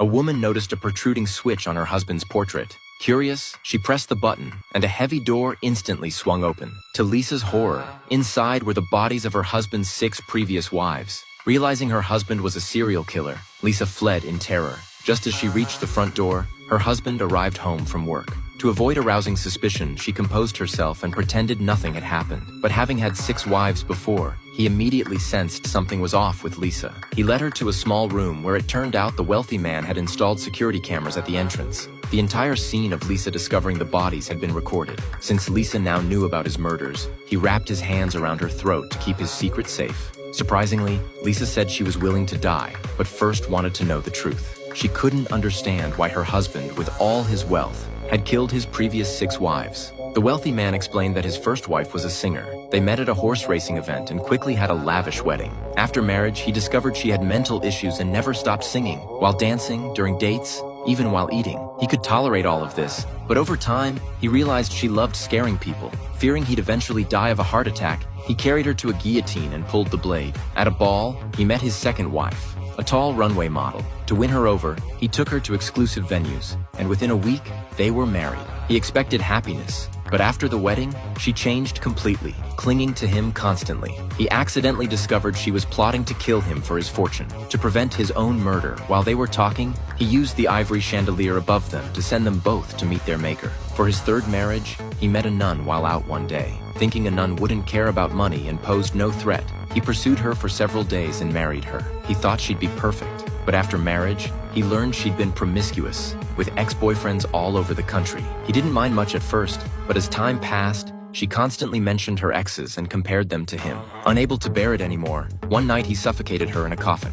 a woman noticed a protruding switch on her husband's portrait. Curious, she pressed the button, and a heavy door instantly swung open. To Lisa's horror, inside were the bodies of her husband's 6 previous wives. Realizing her husband was a serial killer, Lisa fled in terror. Just as she reached the front door, her husband arrived home from work. To avoid arousing suspicion, she composed herself and pretended nothing had happened. But having had 6 wives before, he immediately sensed something was off with Lisa. He led her to a small room where it turned out the wealthy man had installed security cameras at the entrance. The entire scene of Lisa discovering the bodies had been recorded. Since Lisa now knew about his murders, he wrapped his hands around her throat to keep his secret safe. Surprisingly, Lisa said she was willing to die, but first wanted to know the truth. She couldn't understand why her husband, with all his wealth, had killed his previous 6 wives. The wealthy man explained that his first wife was a singer. They met at a horse racing event and quickly had a lavish wedding. After marriage, he discovered she had mental issues and never stopped singing, while dancing, during dates, even while eating. He could tolerate all of this, but over time, he realized she loved scaring people. Fearing he'd eventually die of a heart attack, he carried her to a guillotine and pulled the blade. At a ball, he met his second wife, a tall runway model. To win her over, he took her to exclusive venues, and within a week, they were married. He expected happiness, but after the wedding, she changed completely, clinging to him constantly. He accidentally discovered she was plotting to kill him for his fortune. To prevent his own murder, while they were talking, he used the ivory chandelier above them to send them both to meet their maker. For his third marriage, he met a nun while out one day. Thinking a nun wouldn't care about money and posed no threat, he pursued her for several days and married her. He thought she'd be perfect, but after marriage, he learned she'd been promiscuous, with ex-boyfriends all over the country. He didn't mind much at first, but as time passed, she constantly mentioned her exes and compared them to him. Unable to bear it anymore, one night he suffocated her in a coffin.